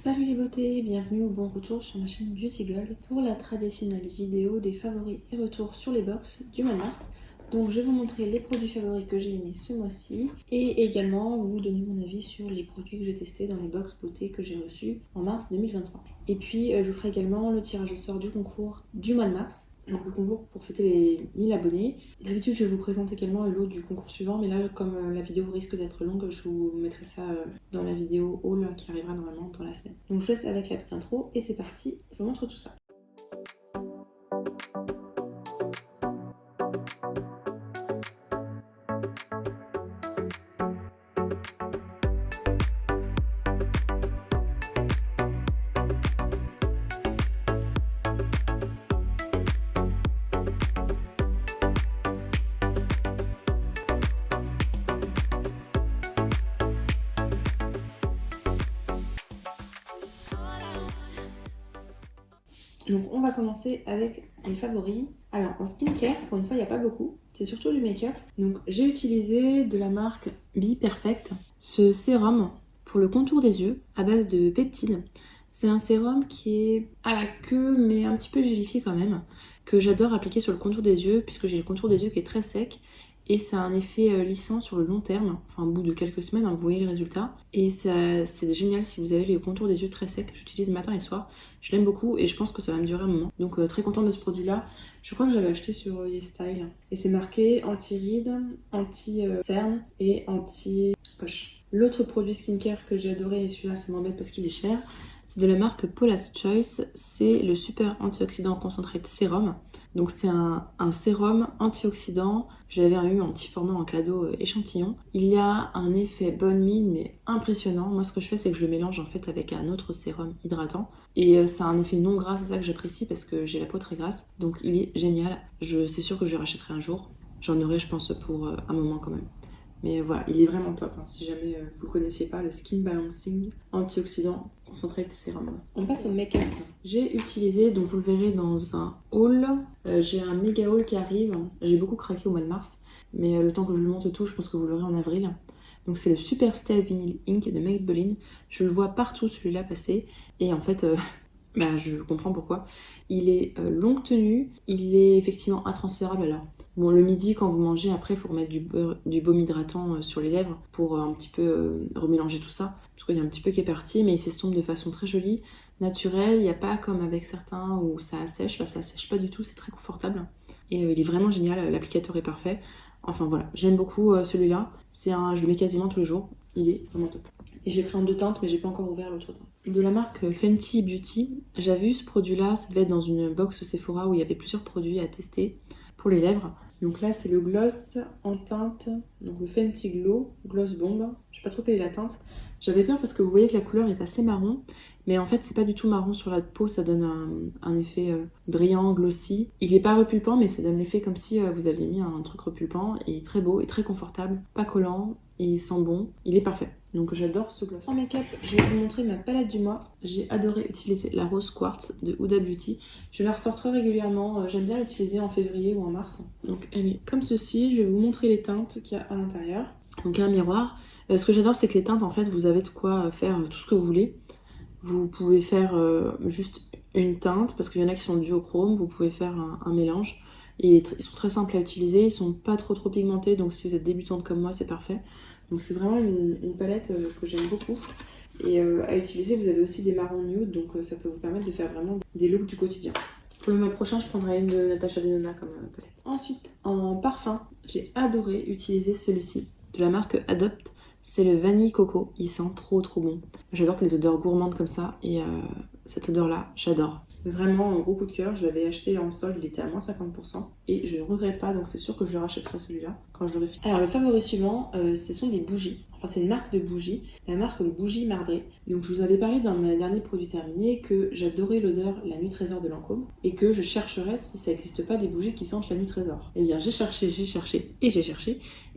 Salut les beautés, bienvenue ou bon retour sur ma chaîne Beauty Gold pour la traditionnelle vidéo des favoris et retours sur les box du mois de mars. Donc je vais vous montrer les produits favoris que j'ai aimés ce mois-ci et également vous donner mon avis sur les produits que j'ai testés dans les box beauté que j'ai reçus en mars 2023. Et puis je vous ferai également le tirage au sort du concours du mois de mars. Donc le concours pour fêter les 1000 abonnés. D'habitude je vous présente également le lot du concours suivant, mais là comme la vidéo risque d'être longue, je vous mettrai ça dans la vidéo haul qui arrivera normalement dans la semaine. Donc je laisse avec la petite intro et c'est parti, je vous montre tout ça. Donc on va commencer avec les favoris. Alors en skincare, pour une fois il n'y a pas beaucoup, c'est surtout du make-up. Donc j'ai utilisé de la marque Be Perfect ce sérum pour le contour des yeux à base de peptides. C'est un sérum qui est à la queue mais un petit peu gélifié quand même, que j'adore appliquer sur le contour des yeux puisque j'ai le contour des yeux qui est très sec. Et ça a un effet lissant sur le long terme, enfin au bout de quelques semaines, hein, vous voyez le résultat. Et c'est génial si vous avez les contours des yeux très secs, j'utilise matin et soir. Je l'aime beaucoup et je pense que ça va me durer un moment. Donc très contente de ce produit-là. Je crois que j'avais acheté sur YesStyle. Et c'est marqué anti-rides, anti-cerne et anti-poche. L'autre produit skincare que j'ai adoré, et celui-là ça m'embête parce qu'il est cher, c'est de la marque Paula's Choice. C'est le Super Antioxydant Concentré Sérum. Donc c'est un sérum antioxydant. Je l'avais eu en petit format en cadeau échantillon. Il y a un effet bonne mine mais impressionnant. Moi ce que je fais c'est que je le mélange en fait avec un autre sérum hydratant. Et ça a un effet non gras, c'est ça que j'apprécie parce que j'ai la peau très grasse. Donc il est génial. C'est sûr que je le rachèterai un jour. J'en aurai je pense pour un moment quand même. Mais voilà, il est vraiment top, hein, si jamais vous ne connaissiez pas, le Skin Balancing Antioxydant Concentré Sérum. On passe au make-up. J'ai utilisé, donc vous le verrez dans un haul, j'ai un méga haul qui arrive. J'ai beaucoup craqué au mois de mars, mais le temps que je le monte tout, je pense que vous l'aurez en avril. Donc c'est le Super Stay Vinyl Ink de Maybelline. Je le vois partout celui-là passer, et en fait... je comprends pourquoi. Il est longue tenue, il est effectivement intransférable. Alors, bon, le midi, quand vous mangez, après, il faut remettre du baume hydratant sur les lèvres pour un petit peu remélanger tout ça. Parce qu'il y a un petit peu qui est parti, mais il s'estompe de façon très jolie, naturelle. Il n'y a pas comme avec certains où ça assèche. Là, ça assèche pas du tout, c'est très confortable. Et il est vraiment génial, l'applicateur est parfait. Enfin voilà, j'aime beaucoup celui-là. Je le mets quasiment tous les jours. Il est vraiment top. Et j'ai pris en 2 teintes, mais j'ai pas encore ouvert l'autre teinte. De la marque Fenty Beauty, j'avais eu ce produit-là, ça devait être dans une box Sephora où il y avait plusieurs produits à tester pour les lèvres. Donc là, c'est le gloss en teinte, donc le Fenty Glow, Gloss Bomb. Je sais pas trop quelle est la teinte. J'avais peur parce que vous voyez que la couleur est assez marron, mais en fait, c'est pas du tout marron sur la peau, ça donne un effet brillant, glossy. Il est pas repulpant, mais ça donne l'effet comme si vous aviez mis un truc repulpant. Il est très beau et très confortable, pas collant, il sent bon, il est parfait. Donc j'adore ce gloss. En make-up, je vais vous montrer ma palette du mois. J'ai adoré utiliser la Rose Quartz de Huda Beauty. Je la ressors très régulièrement. J'aime bien l'utiliser en février ou en mars. Donc elle est comme ceci. Je vais vous montrer les teintes qu'il y a à l'intérieur. Donc il y a un miroir. Ce que j'adore, c'est que les teintes, en fait, vous avez de quoi faire tout ce que vous voulez. Vous pouvez faire juste une teinte, parce qu'il y en a qui sont duochrome. Vous pouvez faire un mélange. Et ils sont très simples à utiliser. Ils sont pas trop pigmentés. Donc si vous êtes débutante comme moi, c'est parfait. Donc c'est vraiment une palette que j'aime beaucoup. Et à utiliser, vous avez aussi des marrons nude, donc ça peut vous permettre de faire vraiment des looks du quotidien. Pour le mois prochain, je prendrai une de Natasha Denona comme palette. Ensuite, en parfum, j'ai adoré utiliser celui-ci, de la marque Adopt. C'est le Vanille Coco, il sent trop bon. J'adore les odeurs gourmandes comme ça, et cette odeur-là, j'adore. Vraiment un gros coup de cœur, je l'avais acheté en solde, il était à moins 50% et je ne regrette pas, donc c'est sûr que je rachèterai celui-là quand je l'aurai fini. Alors le favori suivant, ce sont des bougies. Enfin c'est une marque de bougies, la marque Bougie Marbrée. Donc je vous avais parlé dans mes derniers produits terminés que j'adorais l'odeur La Nuit Trésor de Lancôme et que je chercherais si ça n'existe pas des bougies qui sentent la Nuit Trésor. Et bien j'ai cherché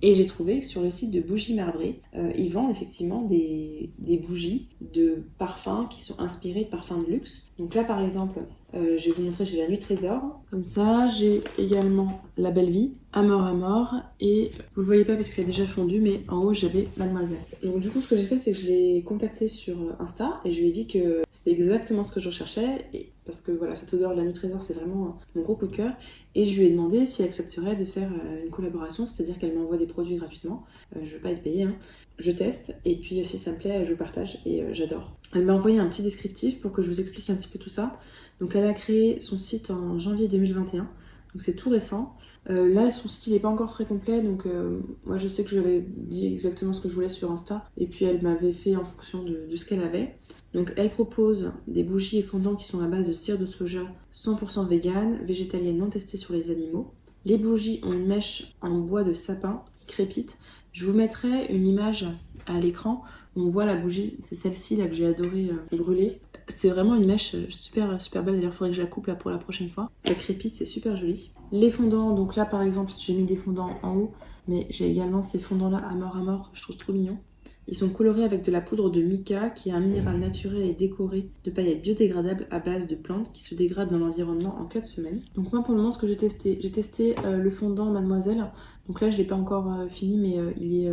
et j'ai trouvé sur le site de Bougie Marbrée, ils vendent effectivement des bougies de parfums qui sont inspirées de parfums de luxe. Donc là par exemple, Je vais vous montrer, j'ai la Nuit Trésor. Comme ça, j'ai également La Belle Vie, Amor Amor, et vous le voyez pas parce qu'elle a déjà fondu, mais en haut j'avais Mademoiselle. Donc du coup, ce que j'ai fait, c'est que je l'ai contacté sur Insta et je lui ai dit que c'était exactement ce que je recherchais, et parce que voilà, cette odeur de La Nuit Trésor, c'est vraiment mon gros coup de cœur. Et je lui ai demandé si elle accepterait de faire une collaboration, c'est-à-dire qu'elle m'envoie des produits gratuitement. Je veux pas être payée, hein. Je teste, et puis si ça me plaît, je partage, et j'adore. Elle m'a envoyé un petit descriptif pour que je vous explique un petit peu tout ça. Donc elle a créé son site en janvier 2021, donc c'est tout récent. Là, son site n'est pas encore très complet, donc moi je sais que j'avais dit exactement ce que je voulais sur Insta, et puis elle m'avait fait en fonction de ce qu'elle avait. Donc elle propose des bougies et fondants qui sont à base de cire de soja 100% vegan, végétalienne non testée sur les animaux. Les bougies ont une mèche en bois de sapin qui crépite. Je vous mettrai une image à l'écran où on voit la bougie, c'est celle-ci là que j'ai adoré brûler. C'est vraiment une mèche super super belle, d'ailleurs il faudrait que je la coupe là pour la prochaine fois. Ça crépite, c'est super joli. Les fondants, donc là par exemple j'ai mis des fondants en haut, mais j'ai également ces fondants là Amor Amor que je trouve trop mignons. Ils sont colorés avec de la poudre de mica, qui est un minéral naturel et décoré de paillettes biodégradables à base de plantes qui se dégradent dans l'environnement en 4 semaines. Donc moi pour le moment ce que j'ai testé le fondant Mademoiselle. Donc là je l'ai pas encore fini, mais il est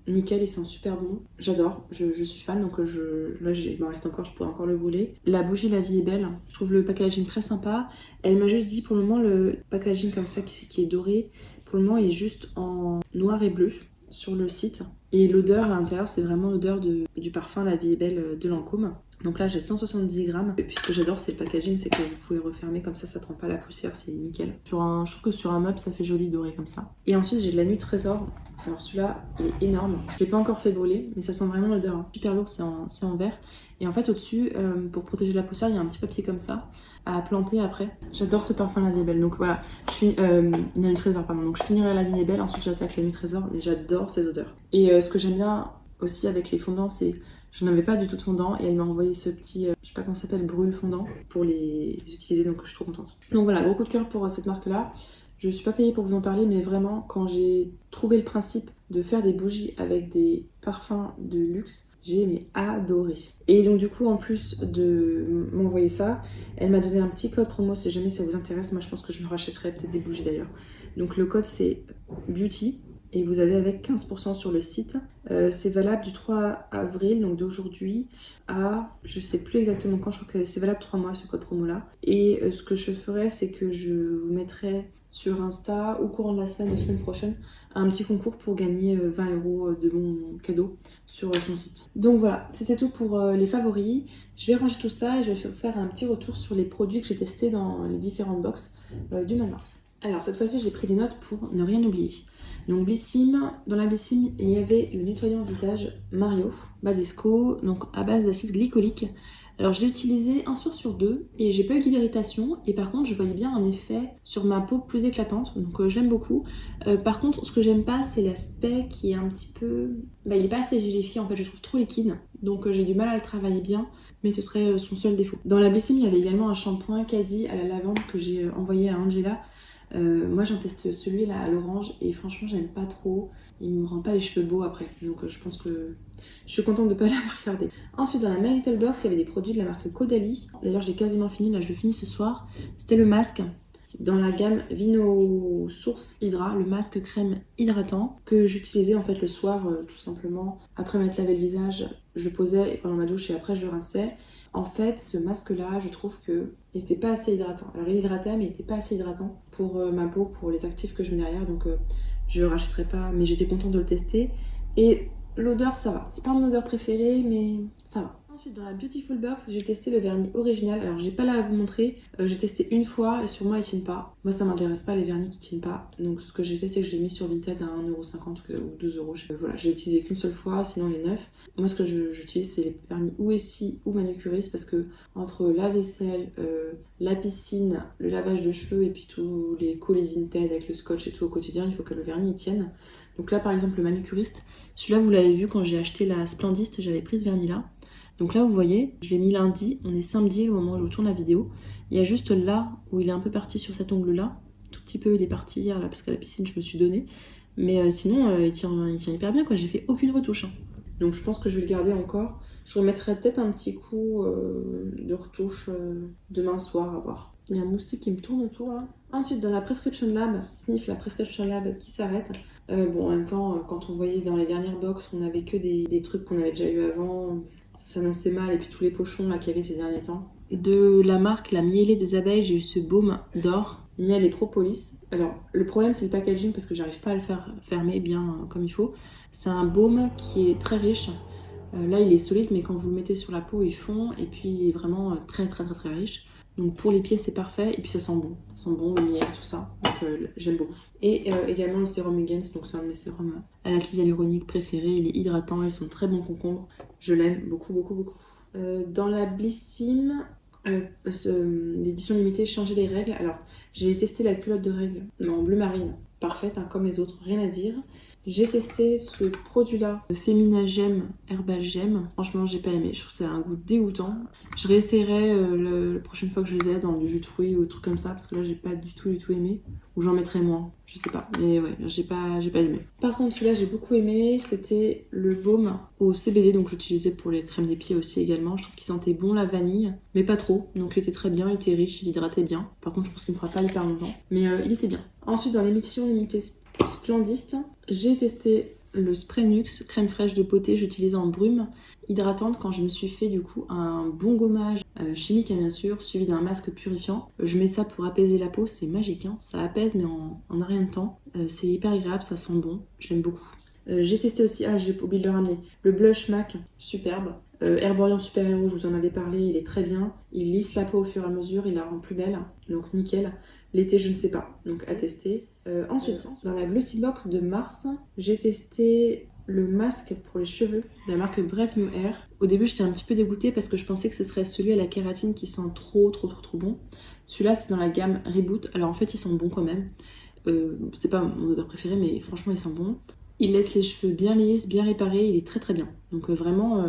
nickel, il sent super bon. J'adore, je suis fan, donc là il m'en reste encore, je pourrais encore le brûler. La bougie La Vie est Belle, je trouve le packaging très sympa. Elle m'a juste dit pour le moment le packaging comme ça qui est doré, pour le moment il est juste en noir et bleu sur le site. Et l'odeur à l'intérieur, c'est vraiment l'odeur du parfum La Vie est Belle de Lancôme. Donc là, j'ai 170 grammes. Et puis ce que j'adore, c'est le packaging, c'est que vous pouvez refermer comme ça prend pas la poussière, c'est nickel. Je trouve que sur un meuble, ça fait joli doré comme ça. Et ensuite, j'ai de la Nuit Trésor. Alors celui-là, il est énorme. Je l'ai pas encore fait brûler, mais ça sent vraiment l'odeur. Super lourd, c'est en verre. Et en fait, au-dessus, pour protéger la poussière, il y a un petit papier comme ça à planter après. J'adore ce parfum La Vie est Belle. Donc voilà, La Nuit Trésor, pardon. Donc je finirai La Vie est Belle, ensuite j'attaque La Nuit Trésor, mais j'adore ces odeurs. Et ce que j'aime bien aussi avec les fondants, c'est je n'avais pas du tout de fondant et elle m'a envoyé ce petit, je sais pas comment ça s'appelle, brûle fondant pour les utiliser, donc je suis trop contente. Donc voilà, gros coup de cœur pour cette marque-là. Je suis pas payée pour vous en parler, mais vraiment, quand j'ai trouvé le principe de faire des bougies avec des parfums de luxe, j'ai adoré. Et donc du coup, en plus de m'envoyer ça, elle m'a donné un petit code promo si jamais ça vous intéresse. Moi, je pense que je me rachèterai peut-être des bougies d'ailleurs. Donc le code c'est Beauty. Et vous avez avec 15% sur le site. C'est valable du 3 avril, donc d'aujourd'hui, à je sais plus exactement quand, je crois que c'est valable 3 mois ce code promo là. Et ce que je ferai, c'est que je vous mettrai sur Insta au courant de la semaine prochaine un petit concours pour gagner 20 € de bons cadeaux sur son site. Donc voilà, c'était tout pour les favoris. Je vais ranger tout ça et je vais vous faire un petit retour sur les produits que j'ai testés dans les différentes box du mois de mars. Alors cette fois-ci, j'ai pris des notes pour ne rien oublier. Donc Blissim, dans la Blissim, il y avait le nettoyant visage Mario Badesco, donc à base d'acide glycolique. Alors je l'ai utilisé un soir sur deux et j'ai pas eu d'irritation, et par contre je voyais bien un effet sur ma peau plus éclatante, donc je l'aime beaucoup. Par contre ce que j'aime pas, c'est l'aspect qui est un petit peu... il est pas assez gélifié en fait, je trouve trop liquide, donc j'ai du mal à le travailler bien, mais ce serait son seul défaut. Dans la Blissim, il y avait également un shampoing Caddy à la lavande que j'ai envoyé à Angela. Moi j'en teste celui-là à l'orange et franchement j'aime pas trop, il me rend pas les cheveux beaux après, donc je pense que je suis contente de pas l'avoir regardé. Ensuite dans la My Little Box il y avait des produits de la marque Caudalie, d'ailleurs j'ai quasiment fini, là je le finis ce soir. C'était le masque dans la gamme Vino Source Hydra, le masque crème hydratant que j'utilisais en fait le soir tout simplement. Après m'être lavé le visage, je le posais pendant ma douche et après je le rinçais. En fait, ce masque-là, je trouve qu'il n'était pas assez hydratant. Alors, il hydratait, mais il n'était pas assez hydratant pour ma peau, pour les actifs que je mets derrière. Donc, je ne le rachèterai pas, mais j'étais contente de le tester. Et l'odeur, ça va. C'est pas mon odeur préférée, mais ça va. Ensuite, dans la Beautiful Box, j'ai testé le vernis original. Alors, j'ai pas là à vous montrer. J'ai testé une fois et sur moi, ils tiennent pas. Moi, ça m'intéresse pas les vernis qui tiennent pas. Donc, ce que j'ai fait, c'est que je l'ai mis sur Vinted à 1,50 € ou 2 €. Voilà, j'ai utilisé qu'une seule fois, sinon il est neuf. Moi, ce que j'utilise, c'est les vernis ou Essie ou Manucuris parce que entre la vaisselle, la piscine, le lavage de cheveux et puis tous les colis Vinted avec le scotch et tout au quotidien, il faut que le vernis y tienne. Donc là, par exemple, le Manucuriste, celui-là, vous l'avez vu quand j'ai acheté la Splendiste, j'avais pris ce vernis-là. Donc là, vous voyez, je l'ai mis lundi, on est samedi au moment où je vous tourne la vidéo. Il y a juste là où il est un peu parti sur cet ongle-là. Tout petit peu, il est parti hier là parce qu'à la piscine, je me suis donné. Mais sinon, il tient hyper bien, quoi. J'ai fait aucune retouche. Donc je pense que je vais le garder encore Je remettrai peut-être un petit coup de retouche demain soir à voir. Il y a un moustique qui me tourne autour là. Ensuite, dans la Prescription Lab, Sniff, la Prescription Lab qui s'arrête. Bon, en même temps, quand on voyait dans les dernières box, on avait que des trucs qu'on avait déjà eu avant. Ça s'annonçait mal, et puis tous les pochons là qu'il y avait ces derniers temps. De la marque La Miellée des Abeilles, j'ai eu ce baume d'or, miel et propolis. Alors, le problème, c'est le packaging parce que j'arrive pas à le faire fermer bien comme il faut. C'est un baume qui est très riche. Là, il est solide, mais quand vous le mettez sur la peau, il fond, et puis il est vraiment très très très très riche. Donc pour les pieds, c'est parfait, et puis ça sent bon. Ça sent bon, le miel, tout ça. Donc j'aime beaucoup. Et également le sérum Hugens, donc c'est un de mes sérums à l'acide hyaluronique préféré. Il est hydratant, ils sont très bons concombres. Je l'aime beaucoup, beaucoup, beaucoup. Dans la Blissim, l'édition limitée Changer les règles. Alors, j'ai testé la culotte de règles en bleu marine. Parfaite, hein, comme les autres, rien à dire. J'ai testé ce produit-là, le Femina Gem Herbal Gem. Franchement, j'ai pas aimé. Je trouve que ça a un goût dégoûtant. Je réessayerai la prochaine fois que je les ai dans du jus de fruits ou des trucs comme ça, parce que là, j'ai pas du tout aimé. Ou j'en mettrai moins, je sais pas. Mais ouais, j'ai pas aimé. Par contre, celui-là, j'ai beaucoup aimé. C'était le baume au CBD, donc j'utilisais pour les crèmes des pieds aussi également. Je trouve qu'il sentait bon la vanille, mais pas trop. Donc il était très bien, il était riche, il hydratait bien. Par contre, je pense qu'il me fera pas hyper longtemps. Mais il était bien. Ensuite, dans l'émission limitée Splendiste, j'ai testé le Spray Nux crème fraîche de beauté. J'utilise en brume hydratante quand je me suis fait du coup un bon gommage chimique, hein, bien sûr, suivi d'un masque purifiant. Je mets ça pour apaiser la peau, c'est magique, hein. Ça apaise mais en un rien de temps. C'est hyper agréable, ça sent bon, j'aime beaucoup. J'ai testé aussi, j'ai oublié de le ramener, le blush MAC, superbe. Herborian Super Hero, je vous en avais parlé, il est très bien. Il lisse la peau au fur et à mesure, il la rend plus belle, donc nickel. L'été, je ne sais pas, donc à tester. Ensuite, dans la Glossy Box de mars, j'ai testé le masque pour les cheveux de la marque Brave New Air. Au début, j'étais un petit peu dégoûtée parce que je pensais que ce serait celui à la kératine qui sent trop bon. Celui-là, c'est dans la gamme Reboot. Alors en fait, ils sont bons quand même. C'est pas mon odeur préférée, mais franchement, ils sont bons. Il laisse les cheveux bien lisses, bien réparés, il est très très bien. Donc vraiment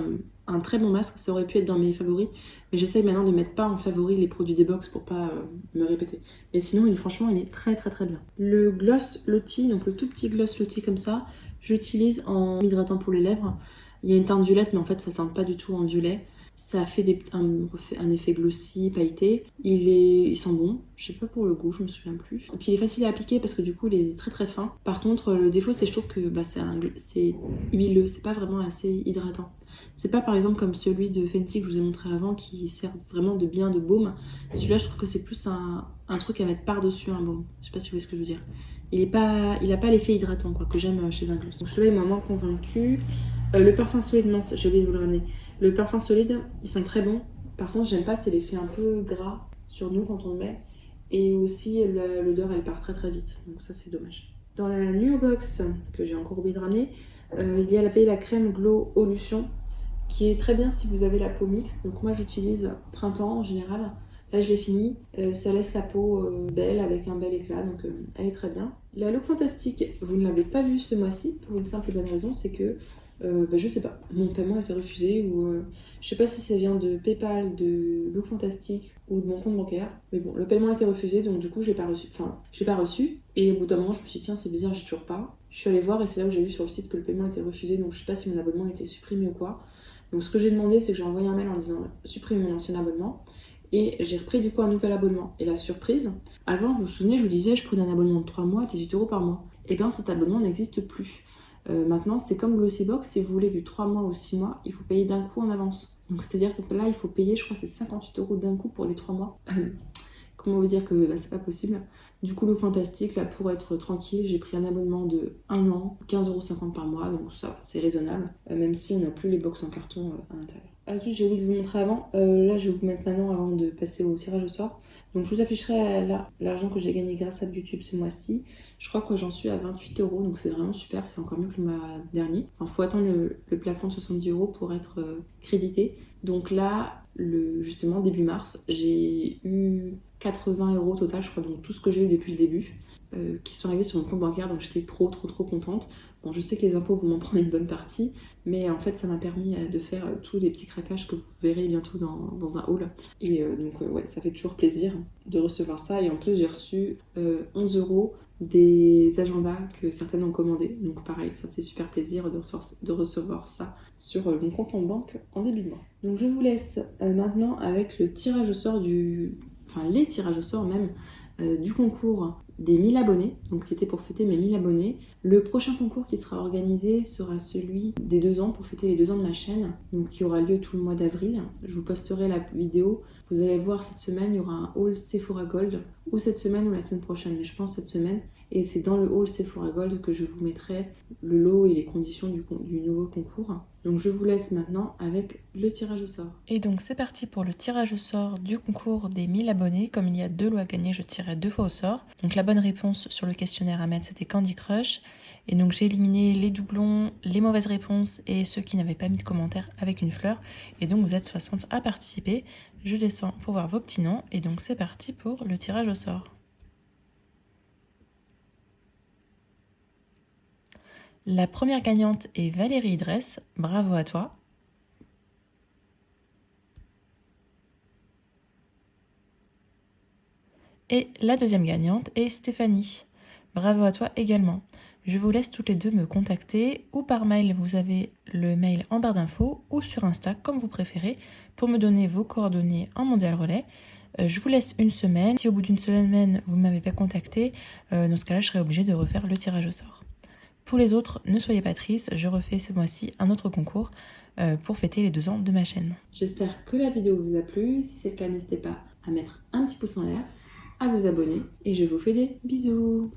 un très bon masque, ça aurait pu être dans mes favoris, mais j'essaye maintenant de mettre pas en favoris les produits des box pour pas me répéter. Mais sinon, franchement, il est très très très bien. Le Gloss Lottie, donc le tout petit Gloss Lottie comme ça, j'utilise en hydratant pour les lèvres. Il y a une teinte violette, mais en fait ça teinte pas du tout en violet. Ça fait un effet glossy, pailleté. Il sent bon. Je sais pas pour le goût, je me souviens plus. Et puis il est facile à appliquer parce que du coup il est très très fin. Par contre, le défaut c'est je trouve que c'est huileux, c'est pas vraiment assez hydratant. C'est pas par exemple comme celui de Fenty que je vous ai montré avant qui sert vraiment de baume. Celui-là je trouve que c'est plus un truc à mettre par-dessus un baume. Je sais pas si vous voyez ce que je veux dire. Il a pas l'effet hydratant quoi, que j'aime chez un gloss. Donc celui-là il m'a moins convaincu. Le parfum solide, mince, j'ai oublié de vous le ramener. Le parfum solide, il sent très bon. Par contre, j'aime pas, c'est l'effet un peu gras sur nous quand on le met. Et aussi, l'odeur, elle part très très vite. Donc ça, c'est dommage. Dans la New Box, que j'ai encore oublié de ramener, il y a la crème Glow Olution, qui est très bien si vous avez la peau mixte. Donc moi, j'utilise printemps en général. Là, je l'ai fini. Ça laisse la peau belle, avec un bel éclat. Donc elle est très bien. La Look Fantastique, vous ne l'avez pas vue ce mois-ci, pour une simple et bonne raison, c'est que je sais pas, mon paiement a été refusé ou je sais pas si ça vient de PayPal, de Look Fantastique ou de mon compte bancaire, mais bon, le paiement a été refusé donc du coup je l'ai pas reçu et au bout d'un moment je me suis dit tiens c'est bizarre, j'ai toujours pas. Je suis allée voir et c'est là où j'ai vu sur le site que le paiement était refusé, donc je sais pas si mon abonnement a été supprimé ou quoi. Donc ce que j'ai demandé c'est que j'ai envoyé un mail en disant supprimer mon ancien abonnement et j'ai repris du coup un nouvel abonnement. Et la surprise, avant vous vous souvenez je vous disais je prenais un abonnement de 3 mois, 18 € par mois. Et bien cet abonnement n'existe plus. Maintenant, c'est comme Glossybox, si vous voulez du 3 mois ou 6 mois, il faut payer d'un coup en avance. Donc c'est-à-dire que là, il faut payer, je crois c'est 58 € d'un coup pour les 3 mois. Comment vous dire que c'est pas possible. Du coup, le fantastique, là, pour être tranquille, j'ai pris un abonnement de 1 an, 15,50 € par mois, donc ça, c'est raisonnable, même si on n'a plus les box en carton à l'intérieur. Ensuite, j'ai oublié de vous montrer avant, là, je vais vous mettre maintenant avant de passer au tirage au sort. Donc, je vous afficherai l'argent que j'ai gagné grâce à YouTube ce mois-ci. Je crois que j'en suis à 28 €, donc c'est vraiment super, c'est encore mieux que le mois dernier. Il faut attendre le plafond de 70 € pour être crédité. Donc là, justement, début mars, j'ai eu 80 € total, je crois, donc tout ce que j'ai eu depuis le début, qui sont arrivés sur mon compte bancaire, donc j'étais trop contente. Bon, je sais que les impôts vont m'en prendre une bonne partie, mais en fait, ça m'a permis de faire tous les petits craquages que vous verrez bientôt dans un haul. Et donc, ouais, ça fait toujours plaisir de recevoir ça. Et en plus, j'ai reçu 11 € des agendas que certaines ont commandés. Donc pareil, ça fait super plaisir de recevoir ça sur mon compte en banque en début de mois. Donc je vous laisse maintenant avec le tirage au sort les tirages au sort même du concours des 1000 abonnés, donc qui était pour fêter mes 1000 abonnés. Le prochain concours qui sera organisé sera celui des 2 ans, pour fêter les 2 ans de ma chaîne, donc qui aura lieu tout le mois d'avril. Je vous posterai la vidéo. Vous allez voir, cette semaine, il y aura un haul Sephora Gold, ou cette semaine ou la semaine prochaine, mais je pense cette semaine. Et c'est dans le haul Sephora Gold que je vous mettrai le lot et les conditions du nouveau concours. Donc je vous laisse maintenant avec le tirage au sort. Et donc c'est parti pour le tirage au sort du concours des 1000 abonnés. Comme il y a 2 lots à gagner, je tirerai 2 fois au sort. Donc la bonne réponse sur le questionnaire à mettre, c'était Candy Crush. Et donc j'ai éliminé les doublons, les mauvaises réponses et ceux qui n'avaient pas mis de commentaire avec une fleur. Et donc vous êtes 60 à participer. Je descends pour voir vos petits noms. Et donc c'est parti pour le tirage au sort. La première gagnante est Valérie Idress, bravo à toi. Et la deuxième gagnante est Stéphanie, bravo à toi également. Je vous laisse toutes les deux me contacter ou par mail, vous avez le mail en barre d'infos ou sur Insta comme vous préférez pour me donner vos coordonnées en mondial relais. Je vous laisse une semaine. Si au bout d'une semaine vous ne m'avez pas contacté, dans ce cas-là je serai obligée de refaire le tirage au sort. Pour les autres, ne soyez pas tristes, je refais ce mois-ci un autre concours pour fêter les 2 ans de ma chaîne. J'espère que la vidéo vous a plu. Si c'est le cas, n'hésitez pas à mettre un petit pouce en l'air, à vous abonner et je vous fais des bisous.